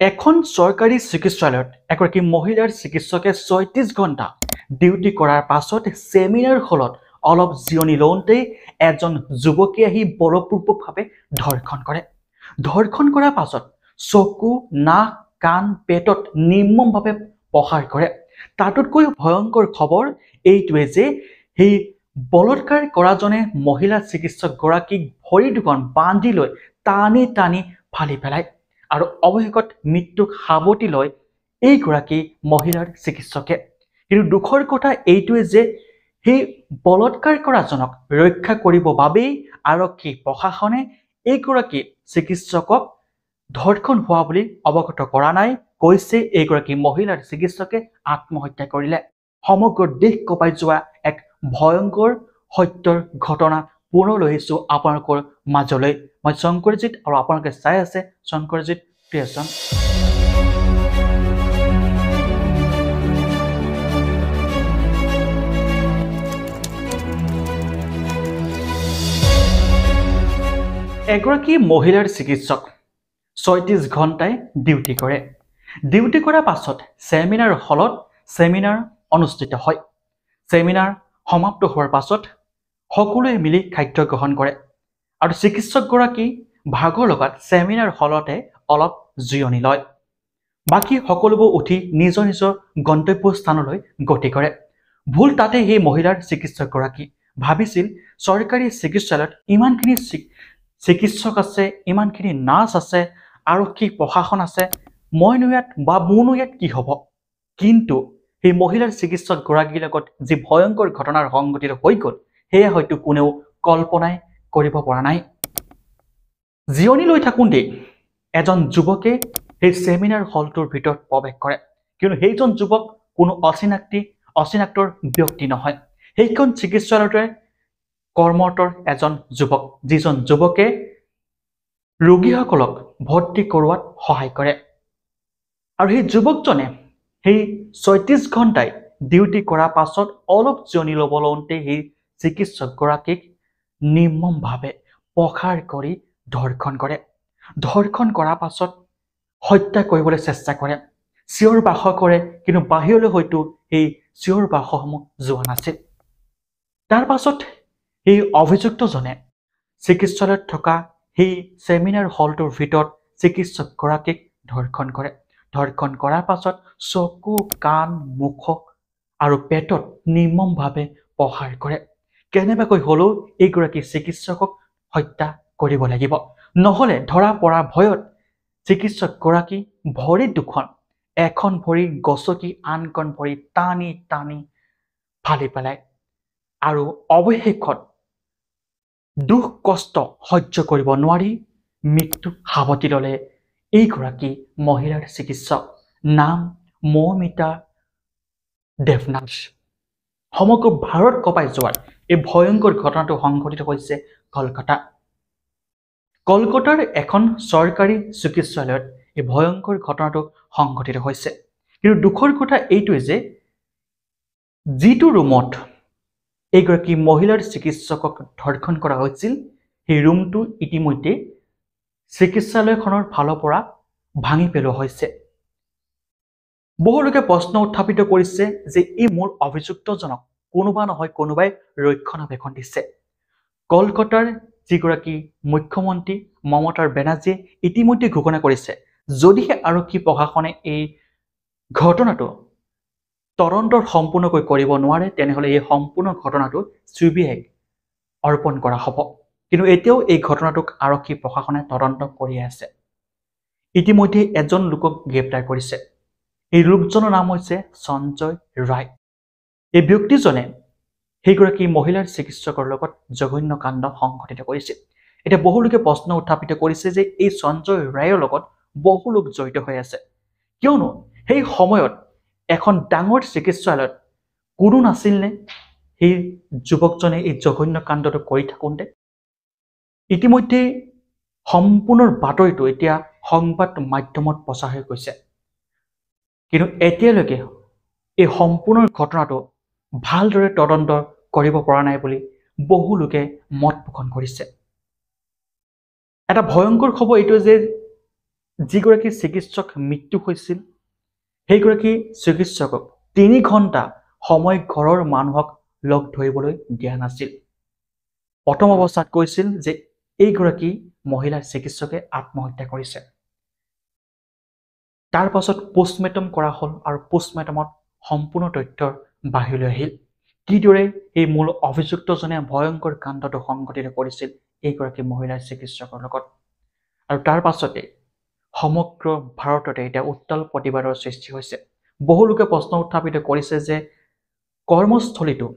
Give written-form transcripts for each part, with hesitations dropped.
এখন চৰকাৰী চিকিৎসালয়ত এগৰাকী মহিলাৰ চিকিৎসকে ৩৬ ঘণ্টা ডিউটি কৰাৰ পাছত ছেমিনাৰ হলত অলপ জিৰণি লওঁতেই এজন যুৱকী আহি বলপূৰ্বকভাৱে ধৰ্ষণ কৰে। ধৰ্ষণ কৰাৰ পাছত চকু, নাক, কাণ, পেটত নিৰ্মমভাৱে প্ৰহাৰ কৰে। তাতোতকৈ ভয়ংকৰ খবৰ এইটোৱে যে সেই বলৎকাৰ কৰাজনে মহিলা চিকিৎসকগৰাকীক ভৰি দুখন বান্ধি লৈ টানি টানি ফালি পেলায় আৰু অৱশেষত মৃত্যুক সাৱটি লয় এইগৰাকী মহিলাৰ চিকিৎসকে। কিন্তু দুখৰ কথা এইটোৱে যে সেই বলৎকাৰ কৰাজনক ৰক্ষা কৰিবৰ বাবেই আৰক্ষী প্ৰশাসনে এইগৰাকী চিকিৎসকক ধৰ্ষণ হোৱা বুলি অৱগত কৰা নাই। কৈছে এইগৰাকী মহিলাৰ চিকিৎসকে আত্মহত্যা কৰিলে। সমগ্ৰ দেশ কঁপাই যোৱা এক ভয়ংকৰ সত্যৰ ঘটনা পুনৰ লৈ আহিছোঁ আপোনালোকৰ মাজলৈ। মই শংকৰজিৎ আৰু আপোনালোকে চাই আছে শংকৰজিৎ ক্ৰিয়েশ্যন। এগৰাকী মহিলাৰ চিকিৎসক ৩৬ ঘণ্টাই ডিউটি কৰে। ডিউটি কৰাৰ পাছত ছেমিনাৰ হলত ছেমিনাৰ অনুষ্ঠিত হয়। ছেমিনাৰ সমাপ্ত হোৱাৰ পাছত সকলোৱে মিলি খাদ্য গ্ৰহণ কৰে আৰু চিকিৎসকগৰাকী ভাগৰ লগাত ছেমিনাৰ হলতে অলপ জিৰণি লয়। বাকী সকলোবোৰ উঠি নিজৰ নিজৰ গন্তব্যস্থানলৈ গতি কৰে। ভুল তাতে সেই মহিলাৰ চিকিৎসকগৰাকী ভাবিছিল চৰকাৰী চিকিৎসালয়ত ইমানখিনি চিকিৎসক আছে, ইমানখিনি নাৰ্ছ আছে, আৰক্ষী প্ৰশাসন আছে, মইনো ইয়াত বা মোৰনো ইয়াত কি হ'ব। কিন্তু সেই মহিলাৰ চিকিৎসকগৰাকীৰ লগত যি ভয়ংকৰ ঘটনাৰ সংঘটিত হৈ গ'ল সেয়া হয়তো কোনেও কল্পনাই কৰিব পৰা নাই। জিৰণি লৈ থাকোঁতেই এজন যুৱকে সেই ছেমিনাৰ হলটোৰ ভিতৰত প্ৰৱেশ কৰে। কিন্তু সেইজন যুৱক কোনো অচিনাক্তৰ ব্যক্তি নহয়। সেইখন চিকিৎসালয়তে কৰ্মৰত এজন যুৱক, যিজন যুৱকে ৰোগীসকলক ভৰ্তি কৰোৱাত সহায় কৰে। আৰু সেই যুৱকজনে সেই ৩৬ ঘণ্টাই ডিউটি কৰাৰ পাছত অলপ জিৰণি ল'ব লওঁতে সেই চিকিৎসকগৰাকীক নিৰ্মমভাৱে প্ৰহাৰ কৰি ধৰ্ষণ কৰে। ধৰ্ষণ কৰাৰ পাছত হত্যা কৰিবলৈ চেষ্টা কৰে, চিঞৰ বাখৰ কৰে, কিন্তু বাহিৰলৈ হয়তো সেই চিঞৰ বাখৰসমূহ যোৱা নাছিল। তাৰ পাছত সেই অভিযুক্তজনে চিকিৎসালয়ত থকা সেই ছেমিনাৰ হলটোৰ ভিতৰত চিকিৎসকগৰাকীক ধৰ্ষণ কৰে। ধৰ্ষণ কৰাৰ পাছত চকু, কাণ, মুখ আৰু পেটত নিৰ্মমভাৱে প্ৰহাৰ কৰে। কেনেবাকৈ হ'লেও এইগৰাকী চিকিৎসকক হত্যা কৰিব লাগিব, নহ'লে ধৰা পৰা ভয়ত চিকিৎসকগৰাকী ভৰি দুখন, এখন ভৰি গচকি আনখন ভৰি টানি টানি ফালি পেলায় আৰু অৱশেষত দুখ কষ্ট সহ্য কৰিব নোৱাৰি মৃত্যুক সাৱটি ল'লে এইগৰাকী মহিলাৰ চিকিৎসক। নাম মৌমিতা দেৱনাথ। সমগ্ৰ ভাৰত কঁপাই যোৱাৰ এই ভয়ংকৰ ঘটনাটো সংঘটিত হৈছে কলকাতাৰ এখন চৰকাৰী চিকিৎসালয়ত এই ভয়ংকৰ ঘটনাটো সংঘটিত হৈছে। কিন্তু দুখৰ কথা এইটোৱে যে যিটো ৰুমত এইগৰাকী মহিলাৰ চিকিৎসকক ধৰ্ষণ কৰা হৈছিল সেই ৰুমটো ইতিমধ্যে চিকিৎসালয়খনৰ ফালৰ পৰা ভাঙি পেলোৱা হৈছে। বহুলোকে প্ৰশ্ন উত্থাপিত কৰিছে যে এই মূল অভিযুক্তজনক কোনোবা নহয় কোনোবাই ৰক্ষণাবেক্ষণ দিছে। কলকাতাৰ যিগৰাকী মুখ্যমন্ত্ৰী মমতা বেনাৰ্জীয়ে ইতিমধ্যে ঘোষণা কৰিছে যদিহে আৰক্ষী প্ৰশাসনে এই ঘটনাটো তদন্তৰ সম্পূৰ্ণকৈ কৰিব নোৱাৰে তেনেহ'লে এই সম্পূৰ্ণ ঘটনাটো CBIক অৰ্পণ কৰা হ'ব। কিন্তু এতিয়াও এই ঘটনাটোক আৰক্ষী প্ৰশাসনে তদন্ত কৰি আছে। ইতিমধ্যে এজন লোকক গ্ৰেপ্তাৰ কৰিছে। এই লোকজনৰ নাম হৈছে সঞ্জয় ৰায়। এই ব্যক্তিজনে সেইগৰাকী মহিলাৰ চিকিৎসকৰ লগত জঘন্য কাণ্ড সংঘটিত কৰিছিল। এতিয়া বহুলোকে প্ৰশ্ন উত্থাপিত কৰিছে যে এই সঞ্জয় ৰায়ৰ লগত বহু লোক জড়িত হৈ আছে, কিয়নো সেই সময়ত এখন ডাঙৰ চিকিৎসালয়ত কোনো নাছিলনে সেই যুৱকজনে এই জঘন্য কাণ্ডটো কৰি থাকোঁতে। ইতিমধ্যে সম্পূৰ্ণ বাতৰিটো এতিয়া সংবাদ মাধ্যমত প্ৰচাৰ হৈ গৈছে, কিন্তু এতিয়ালৈকে এই সম্পূৰ্ণ ঘটনাটো ভালদৰে তদন্ত কৰিব পৰা নাই বুলি বহু লোকে মত পোষণ কৰিছে। এটা ভয়ংকৰ খবৰ এইটো যে যিগৰাকী চিকিৎসক মৃত্যু হৈছিল সেইগৰাকী চিকিৎসকক 3 ঘণ্টা সময় ঘৰৰ মানুহক লগ ধৰিবলৈ দিয়া নাছিল। প্ৰথম অৱস্থাত কৈছিল যে এইগৰাকী মহিলা চিকিৎসকে আত্মহত্যা কৰিছে। তাৰ পাছত পোষ্টমৰ্টম কৰা হ'ল আৰু পোষ্টমৰ্টমত সম্পূৰ্ণ তথ্য বাহিৰলৈ আহিল। কিদৰে এই মূল অভিযুক্তজনে ভয়ংকৰ কাণ্ডটো সংঘটিত কৰিছিল এইগৰাকী মহিলা চিকিৎসকৰ লগত। আৰু তাৰ পাছতে সমগ্ৰ ভাৰততে এতিয়া উত্তাল প্ৰতিবাদৰ সৃষ্টি হৈছে। বহু লোকে প্ৰশ্ন উত্থাপিত কৰিছে যে কৰ্মস্থলীটো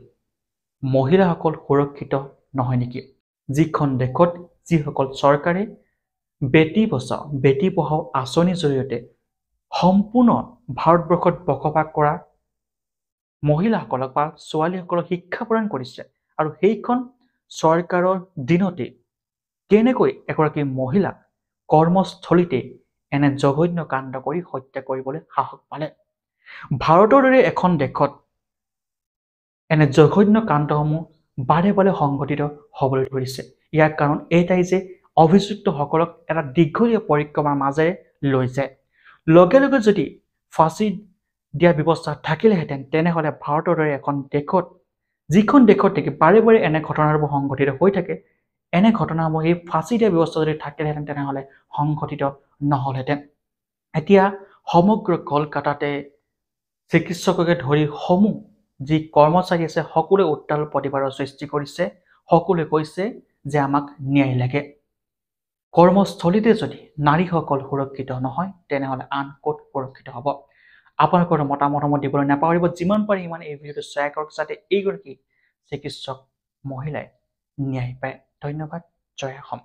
মহিলাসকল সুৰক্ষিত নহয় নেকি? যিখন দেশত যিসকল চৰকাৰে বেটী বচাও বেটী পঢ়াও আঁচনিৰ জৰিয়তে সম্পূৰ্ণ ভাৰতবৰ্ষত বসবাস কৰা মহিলাসকলক বা ছোৱালীসকলক শিক্ষা প্ৰদান কৰিছে, আৰু সেইখন চৰকাৰৰ দিনতে কেনেকৈ এগৰাকী মহিলাক কৰ্মস্থলীতে এনে জঘন্য কাণ্ড কৰি হত্যা কৰিবলৈ সাহস পালে? ভাৰতৰ দৰে এখন দেশত এনে জঘন্য কাণ্ডসমূহ বাৰে বাৰে সংঘটিত হ'বলৈ ধৰিছে। ইয়াৰ কাৰণ এইটাই যে অভিযুক্তসকলক এটা দীঘলীয়া পৰিক্ৰমাৰ মাজেৰে লৈ যায়। লগে লগে যদি ফাঁচী দিয়াৰ ব্যৱস্থা থাকিলেহেঁতেন তেনেহ'লে ভাৰতৰ দৰে এখন দেশত, যিখন দেশত দেখি বাৰে বাৰে এনে ঘটনাবোৰ সংঘটিত হৈ থাকে, এনে ঘটনাসমূহ এই ফাঁচী দিয়াৰ ব্যৱস্থা যদি থাকিলেহেঁতেন তেনেহ'লে সংঘটিত নহ'লহেঁতেন। এতিয়া সমগ্ৰ কলকাতাতে চিকিৎসককে ধৰি যি কৰ্মচাৰী আছে সকলোৱে উত্তাল প্ৰতিবাদৰ সৃষ্টি কৰিছে। সকলোৱে কৈছে যে আমাক ন্যায় লাগে। কৰ্মস্থলীতে যদি নাৰীসকল সুৰক্ষিত নহয় তেনেহ'লে আন ক'ত সুৰক্ষিত হ'ব? আপোনালোকৰ মতামতসমূহ দিবলৈ নাপাহৰিব। যিমান পাৰে সিমান এই ভিডিঅ'টো শ্বেয়াৰ কৰক যাতে এইগৰাকী চিকিৎসক মহিলাই ন্যায় পায়। ধন্যবাদ। জয় অসম।